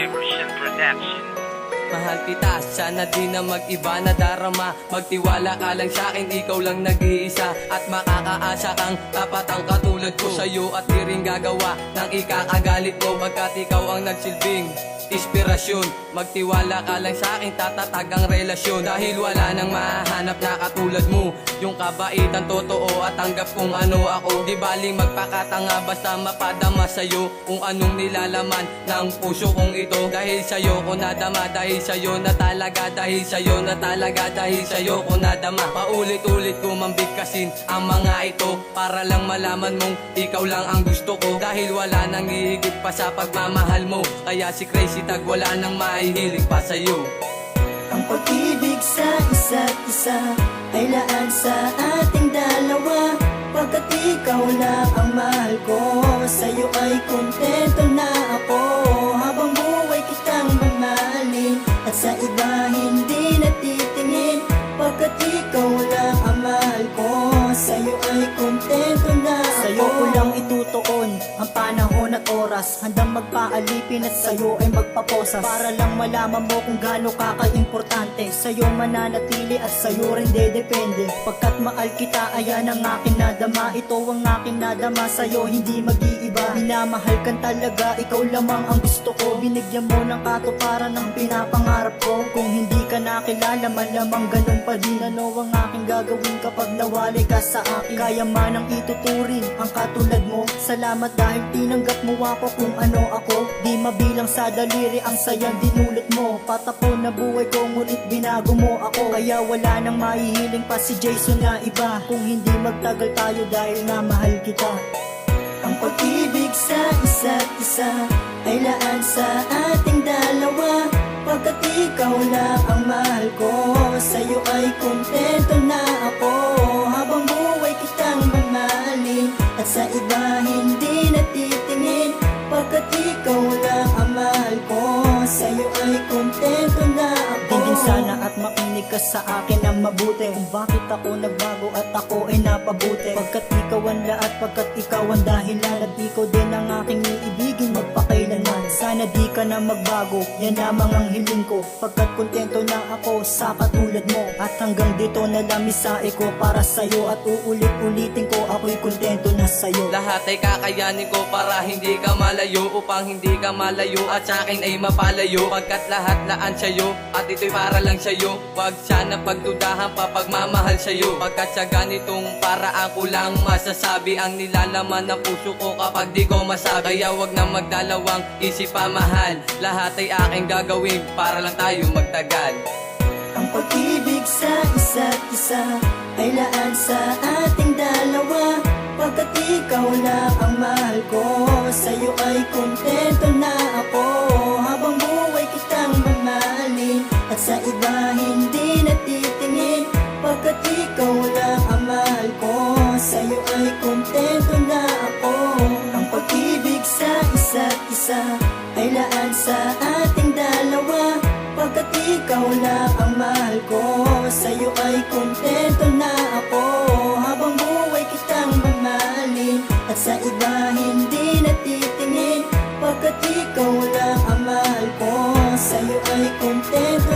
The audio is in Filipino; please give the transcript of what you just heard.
Evolution Production. Mahal kita, sana di na mag-iba na darama. Magtiwala ka lang sa'kin, ikaw lang nag-iisa. At makakaasa kang dapat ang katulad ko sa'yo. At di rin gagawa ng ikakagalit mo, pagkat ikaw ang nagsilbing inspirasyon. Magtiwala ka lang sa'kin, tatatag ang relasyon. Dahil wala nang mahanap na katulad mo. Yung kabaitan totoo at tanggap kung ano ako. Di baling magpakatanga basta mapadama sa'yo kung anong nilalaman ng puso kong ito. Dahil sa'yo ko nadama, dahil sa'yo na talaga, dahil sa'yo na talaga, dahil sa'yo ko nadama. Paulit-ulit ko mambigkasin ang mga ito para lang malaman mong ikaw lang ang gusto ko. Dahil wala nang hihigit pa sa pagmamahal mo, kaya si Crazy Tag wala nang mahihiling pa sa'yo. Ang pag-ibig sa isa't isa ay laan sa ating dalawa. Pagkat ikaw lang ang mahal ko, sa'yo ay kontento na ako. Habang buhay kitang mamahalin at sa iba hindi natitingin. Pagkat ikaw lang ang mahal ko, sa'yo ay kontento na ako. Sa'yo ko lang itutuon ang panahon at oras, handang magpaalipin at sa'yo ay magpaposas. Para lang malaman mo kung gaano ka ka-importante, sa'yo mananatili at sa'yo rin dedepende. Pagkat mahal kita, ayan ang aking nadama. Ito ang aking nadama, sa'yo hindi mag-iiba. Minamahal kan talaga, ikaw lamang ang gusto ko. Binigyan mo ng katuparan ng pinapangarap ko. Kung hindi ka nakilala, malamang ganun pa din. Ano ang aking gagawin kapag nawalay ka sa akin? Kaya man ang ituturing ang katulad mo. Salamat dahil tinanggap mo ako kung ano ako. Di mabilang sa daliri ang sayang dinulot mo. Patapon na buhay ko ngunit binago mo ako. Kaya wala nang mahihiling pa si Jason na iba. Kung hindi magtagal tayo dahil nga mahal kita. Ang pag-ibig sa isa't isa ay laan sa ating dalawa. Pagkat ikaw lang ang mahal ko, sa'yo ay kontento na ako. Habang buhay kitang mamahalin at sa iba hindi natitingin. Pagkat ikaw lang ang mahal ko, sa'yo ay kontento na ako. Tingin sana at makinig ka sa akin ang mabuti, kung bakit ako nagbago at ako ay napabuti. Pagkat ikaw ang lahat, pagkat ikaw ang dahilan, at ikaw din ang aking iibigin magpakailanman. Sana di ka na magbago, yan lamang ang hiling ko. Pagkat kontento na ako sa katulad mo. At hanggang dito na lang misahe ko para sa'yo. At uulit-ulitin ko, ako'y kontento na sa'yo. Lahat ay kakayanin ko para hindi ka malayo, upang hindi ka malayo at sa'kin ay mapalayo. Pagkat lahat laan sa'yo at ito'y para lang sa'yo. Huwag sana pagdudahan pa pagmamahal sa'yo. Pagkat sa ganitong paraan ko lang masasabi ang nilalaman ng puso ko kapag di ko masabi. Kaya huwag na magdalawang isip pa mahal, lahat ay aking gagawin para lang tayo magtagal. Ang pag-ibig sa isa't isa ay laan sa ating dalawa. Pagkat ikaw lang ang mahal ko, sa'yo ay kontento na ako. Habang buhay kitang mamahalin at sa iba hindi natitingin. Pagkat ikaw lang ang mahal ko, sa'yo ay kontento na ako. Ang pag-ibig sa isa't isa ay laan sa ating dalawa. Pagkat ikaw lang ang mahal ko, sa'yo ay kontento na ako. Habang buhay kitang mamahalin at sa iba hindi natitingin. Pagkat ikaw lang ang mahal ko, sa'yo ay kontento